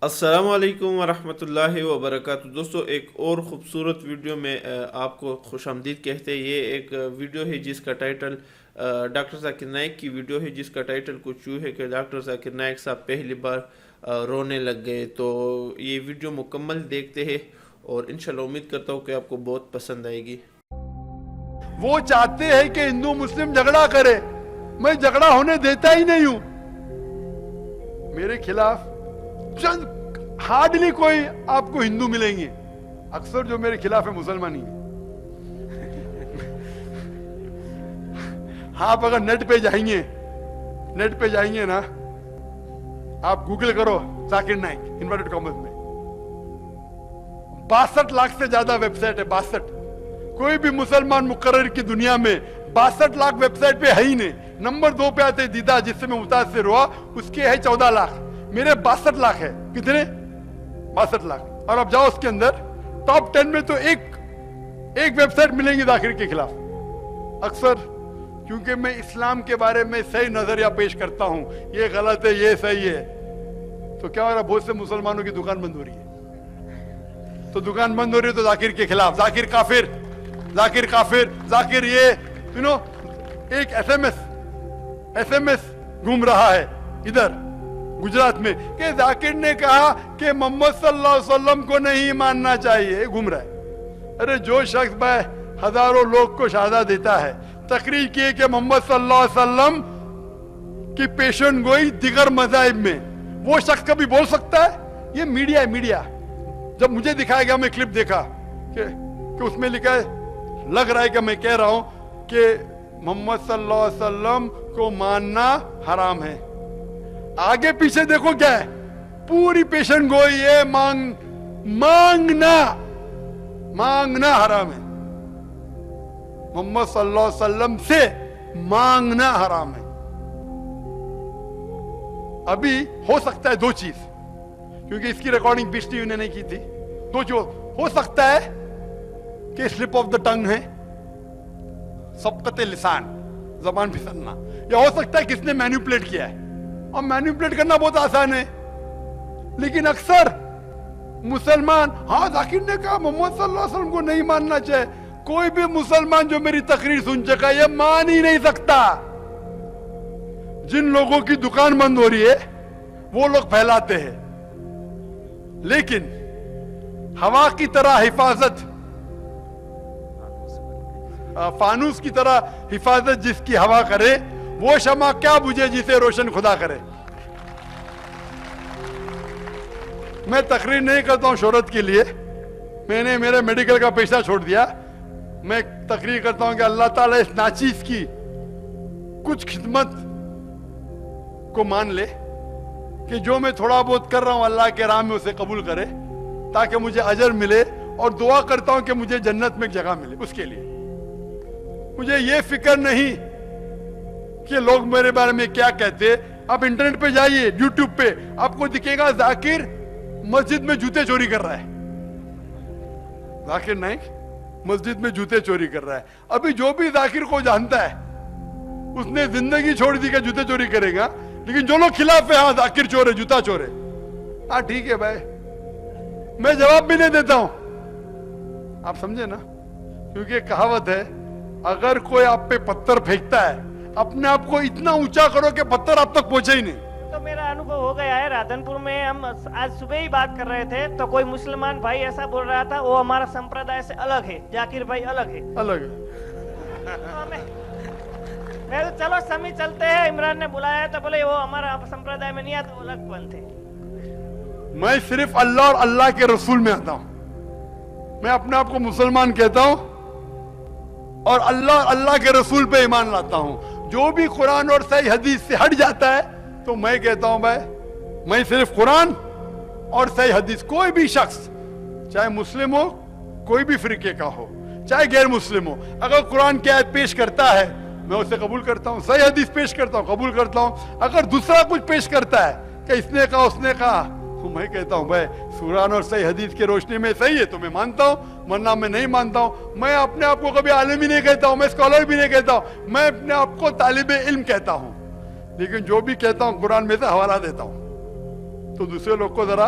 السلام علیکم ورحمۃ اللہ وبرکاتہ دوستو، ایک اور خوبصورت ویڈیو میں آپ کو خوش آمدید کہتے ہیں۔ یہ ایک ویڈیو ہے جس کا ٹائٹل ڈاکٹر ذاکر نائک کی ویڈیو ہے، جس کا ٹائٹل کچھ یوں ہے کہ ڈاکٹر ذاکر نائک صاحب پہلی بار رونے لگ گئے۔ تو یہ ویڈیو مکمل دیکھتے ہیں اور انشاءاللہ امید کرتا ہوں کہ آپ کو بہت پسند آئے گی۔ وہ چاہتے ہیں کہ ہندو مسلم جھگڑا کرے، میں جھگڑا ہونے دیتا ہی نہیں ہوں۔ میرے خلاف چند ہارڈلی کوئی آپ کو ہندو ملیں گے، اکثر جو میرے خلاف ہے مسلمان ہی ہیں۔ آپ اگر نیٹ پہ جائیں گے نا، آپ گوگل کرو ذاکر نائک انورٹڈ کامرس میں، 62 لاکھ سے زیادہ ویب سائٹ ہے۔ 62 کوئی بھی مسلمان مقرر کی دنیا میں 62 لاکھ ویب سائٹ پہ ہے ہی نہیں۔ نمبر 2 پہ آتے دیدا، جس سے میں متاثر ہوا، اس کے ہے 14 لاکھ، میرے 62 لاکھ ہے۔ کتنے؟ 62 لاکھ۔ اور اب جاؤ اس کے اندر ٹاپ 10 میں تو ایک ویب سائٹ ملیں گی ذاکر کے خلاف۔ اکثر کیونکہ میں اسلام کے بارے میں صحیح نظریہ پیش کرتا ہوں، یہ غلط ہے یہ صحیح ہے، تو کیا ہو رہا ہے؟ بہت سے مسلمانوں کی دکان بند ہو رہی ہے۔ تو دکان بند ہو رہی ہے تو ذاکر کے خلاف، ذاکر کافر، ذاکر کافر، ذاکر یہ ایک ایس ایم ایس گھوم رہا ہے ادھر گجرات میں کہ ذاکر نے کہا کہ محمد صلی اللہ علیہ وسلم کو نہیں ماننا چاہیے، گھوم رہا ہے۔ ارے جو شخص بھائی ہزاروں لوگ کو شہادت دیتا ہے، تقریر کی کہ محمد صلی اللہ علیہ وسلم کی پیشن گوئی دیگر مذاہب میں، وہ شخص کبھی بول سکتا ہے؟ یہ میڈیا ہے، میڈیا۔ جب مجھے دکھایا گیا، میں کلپ دیکھا کہ اس میں لکھا ہے، لگ رہا ہے کہ میں کہہ رہا ہوں کہ محمد صلی اللہ علیہ وسلم کو ماننا حرام ہے۔ آگے پیچھے دیکھو کیا ہے، پوری پیشن گوئی ہے، مانگنا حرام ہے۔ محمد صلی اللہ علیہ وسلم سے مانگنا حرام ہے۔ ابھی ہو سکتا ہے 2 چیز، کیونکہ اس کی ریکارڈنگ پچھلی انہوں نے کی تھی، 2 جو ہو سکتا ہے کہ سلپ آف دا ٹنگ ہے، سبقت لسان، زبان پھسلنا، یا ہو سکتا ہے کہ اس نے مینیپولیٹ کیا ہے۔ اور مینیپولیٹ کرنا بہت آسان ہے، لیکن اکثر مسلمان، ہاں ذاکر نے کہا محمد صلی اللہ علیہ وسلم کو نہیں ماننا چاہے۔ کوئی بھی مسلمان جو میری تقریر سن چکا یہ مان ہی نہیں سکتا۔ جن لوگوں کی دکان بند ہو رہی ہے وہ لوگ پھیلاتے ہیں، لیکن ہوا کی طرح حفاظت، فانوس کی طرح حفاظت جس کی ہوا کرے، وہ شمع کیا بجھے جسے روشن خدا کرے۔ میں تقریر نہیں کرتا ہوں شہرت کے لیے، میں نے میرے میڈیکل کا پیشہ چھوڑ دیا۔ میں تقریر کرتا ہوں کہ اللہ تعالیٰ اس ناچیز کی کچھ خدمت کو مان لے کہ جو میں تھوڑا بہت کر رہا ہوں اللہ کے راہ میں اسے قبول کرے، تاکہ مجھے اجر ملے، اور دعا کرتا ہوں کہ مجھے جنت میں ایک جگہ ملے۔ اس کے لیے مجھے یہ فکر نہیں کہ لوگ میرے بارے میں کیا کہتے۔ آپ انٹرنیٹ پہ جائیے، یوٹیوب پہ آپ کو دکھے گا ذاکر مسجد میں جوتے چوری کر رہا ہے، ذاکر نائک مسجد میں جوتے چوری کر رہا ہے۔ ابھی جو بھی ذاکر کو جانتا ہے اس نے زندگی چھوڑ دی کہ جوتے چوری کرے گا، لیکن جو لوگ خلاف ہے، ہاں ذاکر چور ہے، جوتا چور ہے، ہاں ٹھیک ہے بھائی، میں جواب بھی نہیں دیتا ہوں۔ آپ سمجھے نا؟ کیونکہ کہاوت ہے، اگر کوئی آپ پہ پتھر پھینکتا ہے، اپنے آپ کو اتنا اونچا کرو کہ پتھر آپ تک پہنچے ہی نہیں۔ تو میرا انوبھو ہو گیا ہے، رادھنپور میں ہم آج صبح ہی بات کر رہے تھے تو کوئی مسلمان بھائی ایسا بول رہا تھا وہ ہمارا سمپردائے سے الگ ہے، ذاکر بھائی الگ ہے۔ الگ ہے۔ میں تو چلو سمی چلتے ہیں، عمران نے بلایا تو بولے وہ ہمارا سمپردائے میں نہیں آتا، وہ الگ پنتھ ہے۔ میں صرف اللہ اور اللہ کے رسول میں آتا ہوں، میں اپنے آپ کو مسلمان کہتا ہوں اور اللہ کے رسول پہ ایمان لاتا ہوں۔ جو بھی قرآن اور صحیح حدیث سے ہٹ جاتا ہے تو میں کہتا ہوں بھائی میں صرف قرآن اور صحیح حدیث، کوئی بھی شخص چاہے مسلم ہو، کوئی بھی فرقے کا ہو، چاہے غیر مسلم ہو، اگر قرآن کی آیت پیش کرتا ہے میں اسے قبول کرتا ہوں، صحیح حدیث پیش کرتا ہوں قبول کرتا ہوں۔ اگر دوسرا کچھ پیش کرتا ہے کہ اس نے کہا اس نے کہا، تو میں کہتا ہوں بھائی قرآن اور صحیح حدیث کی روشنی میں صحیح ہے تو میں مانتا ہوں، ورنہ میں نہیں مانتا ہوں۔ میں اپنے آپ کو کبھی عالم ہی نہیں کہتا ہوں، میں اسکالر بھی نہیں کہتا ہوں، میں اپنے آپ کو طالب علم کہتا ہوں، لیکن جو بھی کہتا ہوں قرآن میں سے حوالہ دیتا ہوں۔ تو دوسرے لوگ کو ذرا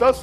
10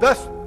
10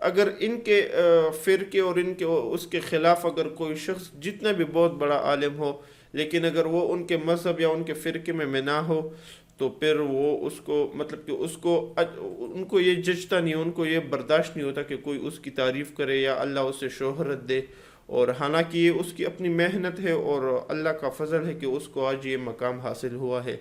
اگر ان کے فرقے اور ان کے اس کے خلاف اگر کوئی شخص جتنا بھی بہت بڑا عالم ہو، لیکن اگر وہ ان کے مذہب یا ان کے فرقے میں نہ ہو، تو پھر وہ اس کو مطلب کہ ان کو یہ جچتا نہیں، ان کو یہ برداشت نہیں ہوتا کہ کوئی اس کی تعریف کرے یا اللہ اسے شہرت دے، اور حالانکہ یہ اس کی اپنی محنت ہے اور اللہ کا فضل ہے کہ اس کو آج یہ مقام حاصل ہوا ہے۔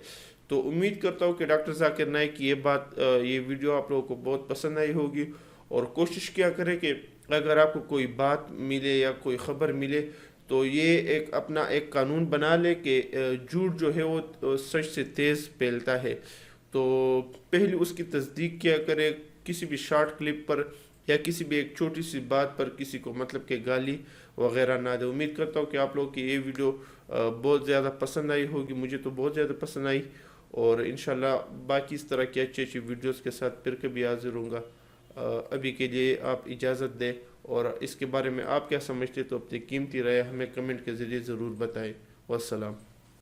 تو امید کرتا ہوں کہ ڈاکٹر ذاکر نائک کی یہ ویڈیو آپ لوگوں کو بہت پسند آئی ہوگی، اور کوشش کیا کرے کہ اگر آپ کو کوئی بات ملے یا کوئی خبر ملے تو یہ اپنا ایک قانون بنا لے کہ جھوٹ جو ہے وہ سچ سے تیز پھیلتا ہے، تو پہلے اس کی تصدیق کیا کرے، کسی بھی شارٹ کلپ پر یا کسی بھی ایک چھوٹی سی بات پر کسی کو مطلب کہ گالی وغیرہ نہ دے۔ امید کرتا ہوں کہ آپ لوگوں کی یہ ویڈیو بہت زیادہ پسند آئی ہوگی، مجھے تو بہت زیادہ پسند آئی، اور انشاءاللہ باقی اس طرح کی اچھی اچھی ویڈیوز کے ساتھ پھر کبھی حاضر ہوں گا۔ ابھی کے لیے آپ اجازت دیں، اور اس کے بارے میں آپ کیا سمجھتے تو اپنی قیمتی رائے ہمیں کمنٹ کے ذریعے ضرور بتائیں۔ والسلام۔